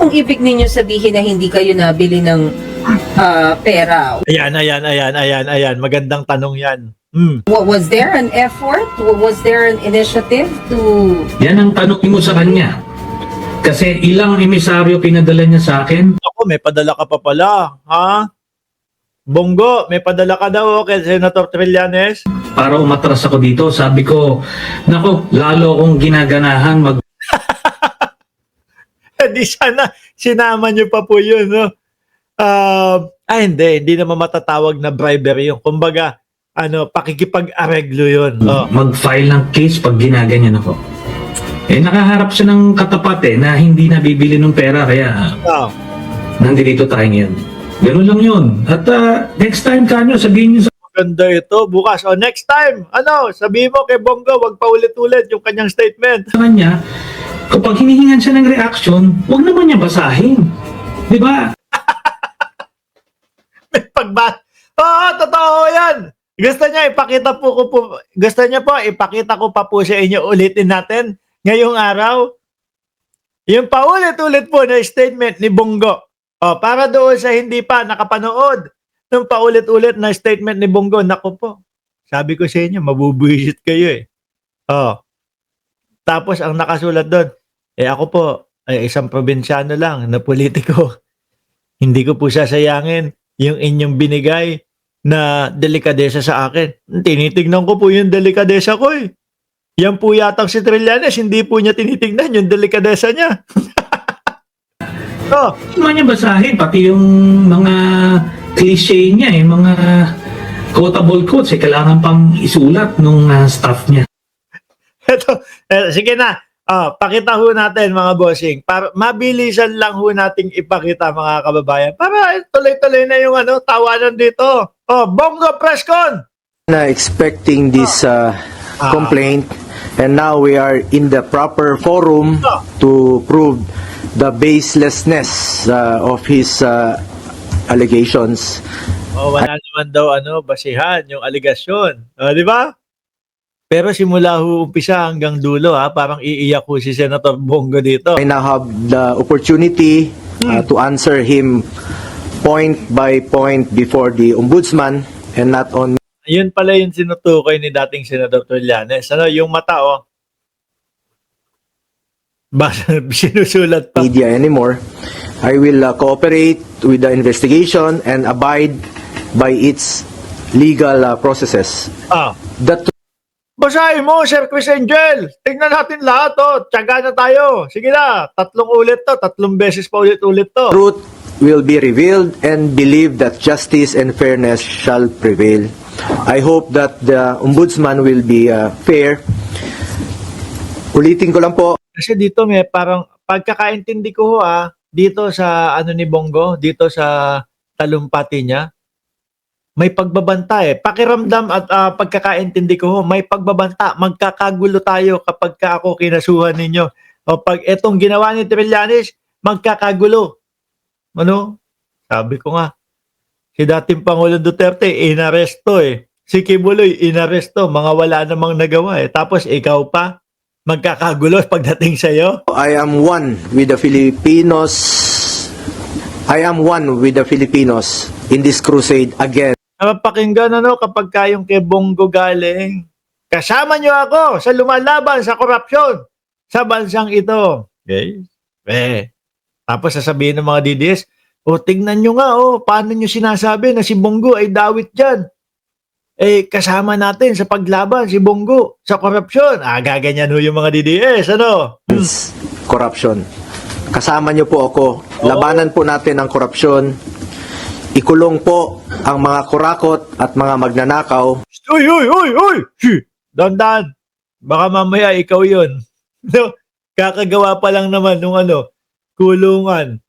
pong ibig ninyo sabihin na hindi kayo nabili ng pera? Ayan. Magandang tanong yan. Was there an effort? Was there an initiative to... Yan ang tanong mo sa kanya. Kasi ilang emisaryo pinadala niya sa akin. Ako, may padala ka pa pala. Ha? Bongo, may padala ka daw kay Senator Trillanes? Para umatras ako dito, sabi ko, nako, lalo akong ginaganahan Di sana sinama niyo pa po yun, no? Hindi naman matatawag na bribery yun. Kumbaga, pakikipag-areglo yun. mag-file ng case pag ginaganyan ako. Nakaharap siya ng katapat na hindi nabibili ng pera, kaya nandito tayo ngayon. Ganun lang yun. At next time kanyo, sabihin niyo sa Ganda ito. Bukas. Next time, sabihin mo kay Bongo, wag pa ulit-ulit yung kanyang statement. kanya, kapag hinihingan siya ng reaction, wag naman niya basahin. Di ba? May totoo yan. Gusto niya ipakita ko pa po sa inyo, ulitin natin ngayong araw. Yung paulit-ulit po na statement ni Bongo. Para doon sa hindi pa nakapanood ng paulit-ulit na statement ni Bongo, naku po, sabi ko sa inyo, mabubuisit kayo eh. Tapos ang nakasulat doon, ako po, ay isang probinsyano lang na politiko. Hindi ko po sasayangin yung inyong binigay na delikadesa sa akin. Tinitignan ko po yung delikadesa ko eh. Yan po yatang si Trillanes, hindi po niya tinitignan yung delikadesa niya. Hindi naman niya basahin, pati yung mga cliche niya, mga quotable quotes, kailangan pang isulat nung staff niya. Sige na. Pakita ho natin mga bossing. Para mabilisan lang ho nating ipakita mga kababayan. Para tuloy-tuloy na yung tawanan dito. Bongo Presscon! Expecting this complaint, and now we are in the proper forum to prove the baselessness of his allegations. Wala naman daw basihan yung aligasyon. Di ba? Pero simula umpisa hanggang dulo parang iiyak ho si Senator Bongo dito. I now have the opportunity to answer him point by point before the ombudsman, and not only Yun pala yung sinutukoy ni dating Senator Trillanes. Yung mata sinusulat pa. media anymore. I will cooperate with the investigation and abide by its legal processes. The Basahin mo, Sir Chris Angel. Tingnan natin lahat Tiyaga na tayo. Sige na, 3 beses pa ulit-ulit to. truth will be revealed, and believe that justice and fairness shall prevail. I hope that the ombudsman will be fair. Ulitin ko lang po. Kasi dito may parang pagkakaintindi ko dito sa ni Bongo, dito sa talumpati niya, may pagbabanta Pakiramdam at pagkakaintindi ko may pagbabanta. Magkakagulo tayo kapag ako kinasuhan ninyo. Pag etong ginawa ni Trillanes, magkakagulo. Sabi ko nga, si dating Pangulong Duterte, inaresto Si Kibuloy, inaresto. Mga wala namang nagawa Tapos ikaw pa, magkakagulo pagdating sa'yo. I am one with the Filipinos. I am one with the Filipinos in this crusade again. Pakinggan kapag kayong kay Bongo galing. Kasama nyo ako sa lumalaban sa korupsyon sa bansang ito. Okay? Tapos sasabihin ng mga DDS, tignan nyo nga paano nyo sinasabi na si Bongo ay dawit dyan. Kasama natin sa paglaban si Bongo sa korupsyon. Gaganyan yung mga DDS, Corruption. Kasama nyo po ako. Labanan po natin ang korupsyon. Ikulong po ang mga kurakot at mga magnanakaw. Uy! Dandan. Baka mamaya ikaw yun. Kakagawa pa lang naman nung kulungan.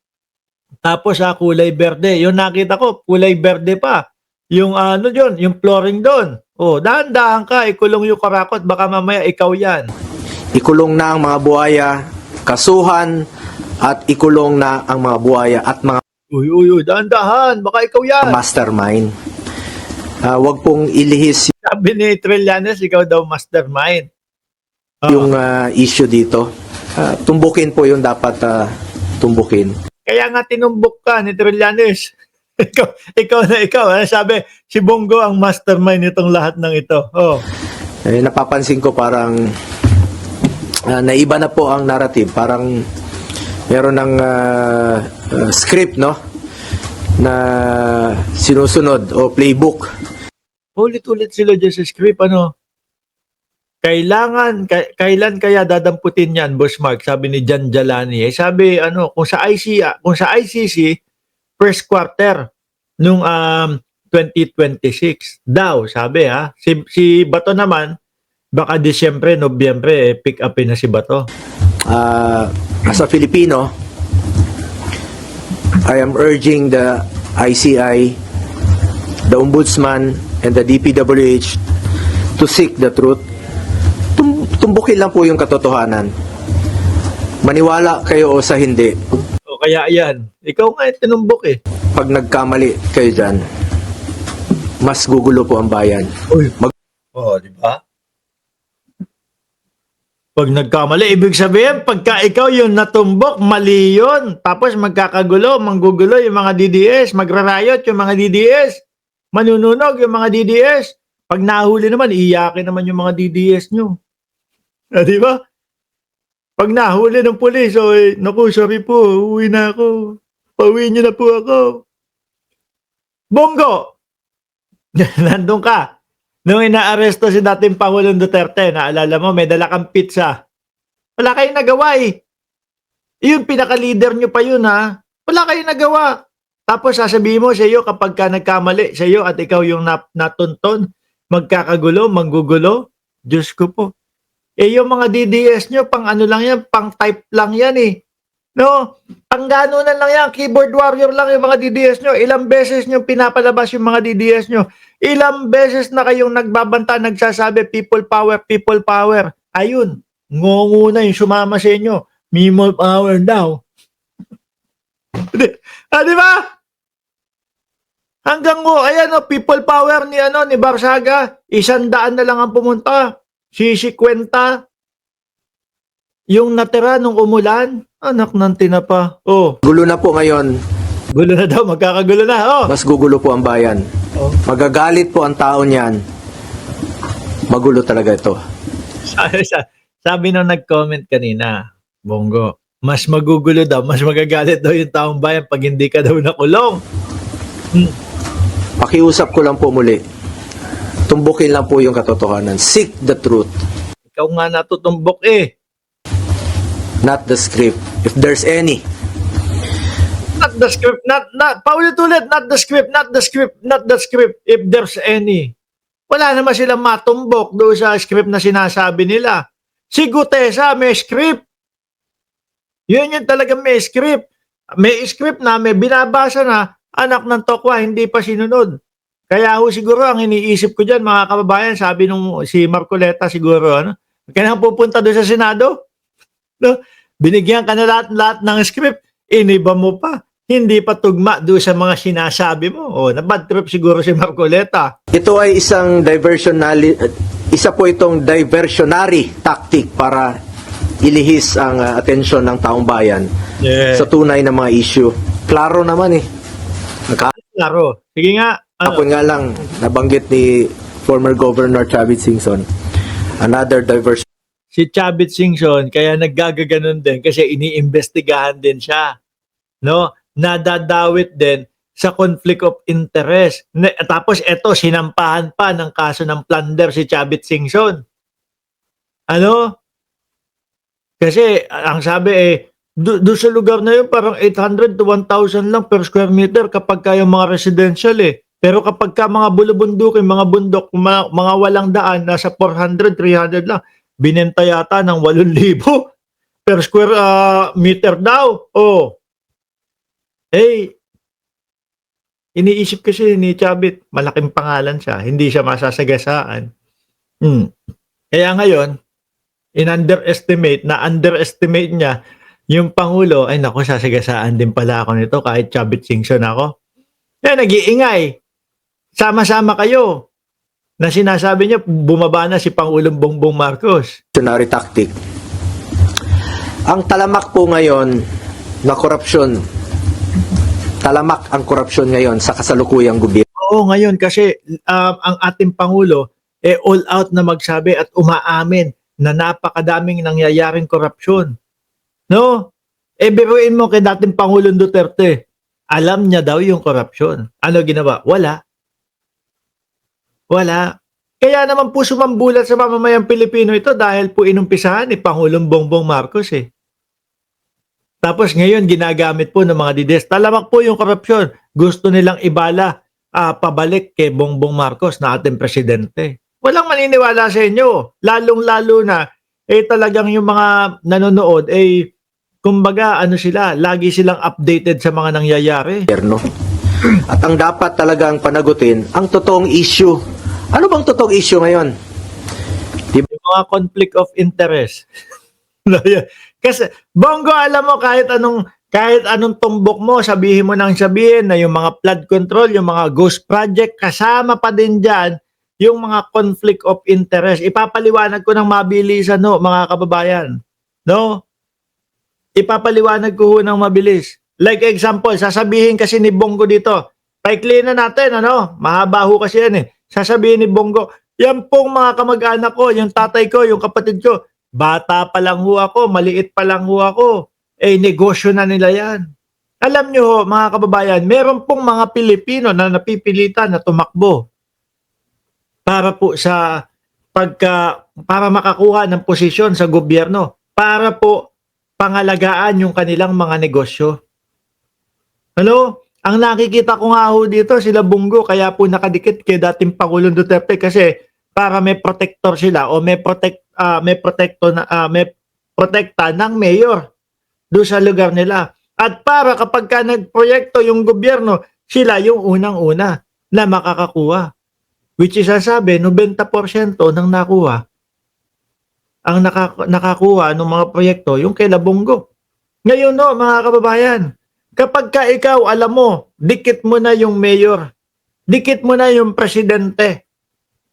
Tapos kulay berde. Yung nakita ko, kulay berde pa. Yung yung flooring doon. Dahan-dahan ka, ikulong yung kurakot. Baka mamaya ikaw yan. Ikulong na ang mga buhaya, kasuhan, at ikulong na ang mga buhaya at mga Uy, dahan-dahan. Baka ikaw yan. mastermind. Huwag pong ilihis Sabi ni Trillanes, ikaw daw mastermind. yung issue dito. Tumbukin po yung dapat tumbukin. Kaya nga tinumbok ka ni Trillanes. ikaw na. Sabi, si Bongo ang mastermind nitong lahat ng ito. Oh. Napapansin ko parang naiba na po ang narrative. Parang meron ng script, no? Na sinusunod o playbook. Ulit-ulit sila dyan sa script, ano? Kailan kaya dadamputin yan, Boss Mark? Sabi ni Jan Jalani. Sabi, kung sa ICC, first quarter nung 2026 daw, sabi ha. Si Bato naman, baka Disyembre, Nobyembre, pick upin na si Bato. As a Filipino, I am urging the ICI, the Ombudsman, and the DPWH to seek the truth. Tumbukin lang po yung katotohanan. Maniwala kayo o sa hindi. O kaya yan, ikaw nga yung tinumbok eh. Pag nagkamali kayo dyan, mas gugulo po ang bayan. Di ba? Pag nagkamali, ibig sabihin, pagka ikaw yung natumbok, mali yun. Tapos manggugulo yung mga DDS, magrarayot yung mga DDS, manununog yung mga DDS. Pag nahuli naman, iyakin naman yung mga DDS nyo. Di ba? Pag nahuli ng pulis, naku, sorry po, uwi na ako. Pauwi niyo na po ako. Bongo! Nandun ka. Nung inaaresto si dating Pangulong Duterte, naalala mo, may dala kang pizza. Wala kayong nagawa eh. Yun, pinaka-leader nyo pa yun ha. Wala kayong nagawa. Tapos sasabihin mo sa iyo kapag ka nagkamali sa iyo at ikaw yung natunton, magkakagulo, manggugulo. Diyos ko po. Yung mga DDS nyo, pang ano lang yan, pang type lang yan eh. No? Pang ganunan lang yan, keyboard warrior lang yung mga DDS nyo. Ilang beses nyo pinapalabas yung mga DDS nyo. Ilang beses na kayong nagbabanta, nagsasabi, people power, people power. Ayun, ngungu na yung sumama sa inyo. People power daw. Di ba? Hanggang ayan people power ni Barsaga, 100 na lang ang pumunta. Sisikwenta. Yung natira nung umulan, anak ng tinapa. Gulo na po ngayon. Gulo na daw, magkakagulo na. Mas gugulo po ang bayan. Magagalit po ang tao niyan. Magulo talaga ito. Sabi nung nag-comment kanina, Bongo, mas magugulo daw, mas magagalit daw yung taong bayan pag hindi ka daw nakulong. Pakiusap ko lang po muli. Tumbukin lang po yung katotohanan. Seek the truth. Ikaw nga natutumbok eh. Not the script. If there's any. Not the script, paulit-ulit, not the script, not the script, not the script, if there's any. Wala naman silang matumbok doon sa script na sinasabi nila. Si Gutesa, may script. Yun yung talagang may script. May script na, may binabasa na, anak ng tokwa, hindi pa sinunod. Kaya siguro ang iniisip ko dyan, mga kababayan, sabi nung si Marcoleta siguro, kailangan pupunta doon sa Senado. No? Binigyan ka na lahat ng script, iniba mo pa. Hindi pa tugma doon sa mga sinasabi mo. Na-bad trip siguro si Marcoleta. Ito ay isa po itong diversionary tactic para ilihis ang atensyon ng taong bayan sa tunay na mga issue. Klaro naman eh. Klaro. Sige nga. Ako nga lang, nabanggit ni former Governor Chavit Singson, another diversion. Si Chavit Singson, kaya naggagaganon din kasi iniimbestigahan din siya. No? Nadadawit din sa conflict of interest. Tapos eto, sinampahan pa ng kaso ng plunder si Chavit Singson. Kasi ang sabi doon sa lugar na yun, parang 800 to 1,000 lang per square meter kapag kayong mga residential eh. Pero kapag ka mga bulubundukin, mga bundok, mga walang daan, nasa 400, 300 lang. Binenta yata ng 8,000 per square meter daw. Iniisip kasi ni Chavit, malaking pangalan siya. Hindi siya masasagasaan. Kaya ngayon, underestimate niya yung Pangulo, ay naku, sasagasaan din pala ako nito kahit Chavit Singson ako. Kaya nag-iingay. Sama-sama kayo na sinasabi niyo bumaba na si Pangulong Bongbong Marcos. Tactic. Ang talamak po ngayon na korupsyon. Talamak ang korupsyon ngayon sa kasalukuyang gobyerno. Oo, ngayon kasi ang ating Pangulo all out na magsabi at umaamin na napakadaming nangyayaring korupsyon. No? Biruin mo kay dating Pangulong Duterte, alam niya daw yung korupsyon. Ano ginawa? Wala. Wala. Kaya naman po sumambulat sa mamamayang Pilipino ito dahil po inumpisahan ni Pangulong Bongbong Marcos eh. Tapos ngayon ginagamit po ng mga dides. Talamak po yung korupsyon. Gusto nilang ibala pabalik kay Bongbong Marcos na ating presidente. Walang maniniwala sa inyo. Lalong-lalo na talagang yung mga nanonood kumbaga ano sila, lagi silang updated sa mga nangyayari. At ang dapat talagang panagutin, ang totoong issue. Ano bang totoong issue ngayon? Yung mga conflict of interest. Kasi Bongo, alam mo kahit anong tumbok mo, sabihin mo nang sabihin na yung mga flood control, yung mga ghost project, kasama pa din dyan yung mga conflict of interest. Ipapaliwanag ko ng mabilisan, no, mga kababayan. No? Ipapaliwanag ko ng mabilis. Like example, sasabihin kasi ni Bongo dito, paikli na natin, ano? Mahaba ho kasi yan eh. Sasabihin ni Bongo, yan pong mga kamag-anak ko, yung tatay ko, yung kapatid ko, bata pa lang ho ako, maliit pa lang ho ako. Negosyo na nila yan. Alam nyo ho, mga kababayan, meron pong mga Pilipino na napipilitan na tumakbo para po para makakuha ng posisyon sa gobyerno, para po pangalagaan yung kanilang mga negosyo. Ano? Ang nakikita ko nga ho dito, sila Bongo, kaya po nakadikit kay dating Pangulong Duterte kasi para may protector sila o may protekta ng mayor doon sa lugar nila. At para kapag ka nagproyekto yung gobyerno, sila yung unang-una na makakakuha. Which is sasabi, 90% ng nakuha, ang nakakuha ng mga proyekto, yung kay Bongo. Ngayon no, mga kababayan, kapag ka ikaw, alam mo, dikit mo na yung mayor, dikit mo na yung presidente.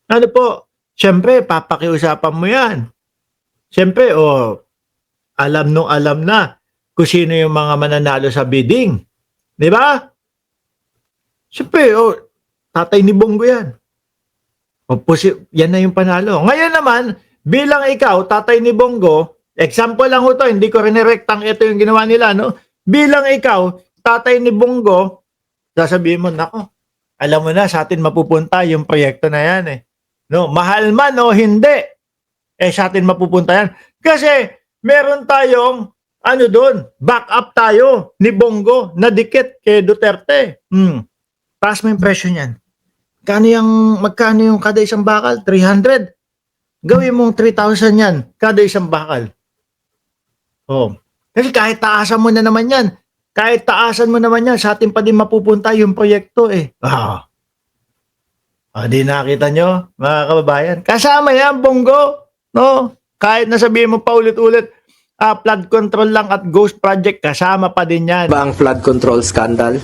Ano po? Siyempre, papakiusapan mo yan. Siyempre, alam na kung sino yung mga mananalo sa bidding. Di ba? Siyempre, tatay ni Bongo yan. Yan na yung panalo. Ngayon naman, bilang ikaw, tatay ni Bongo, example lang ho to, hindi ko rinirektang ito yung ginawa nila, no? Bilang ikaw, tatay ni Bongo, sasabihin mo, nako, alam mo na, sa atin mapupunta yung proyekto na yan eh. No? Mahal man o hindi, sa atin mapupunta yan. Kasi, meron tayong, backup tayo ni Bongo na dikit kay Duterte. Taas mo yung presyo niyan. Magkano yung kada isang bakal? 300. Gawin mong 3,000 yan, kada isang bakal. Kasi kahit taasan mo na naman yan, sa atin pa din mapupunta yung proyekto eh. Di nakita nyo, mga kababayan. Kasama yan, Bongo. No? Kahit nasabihin mo pa ulit-ulit, flood control lang at ghost project, kasama pa din yan. Ba ang flood control scandal?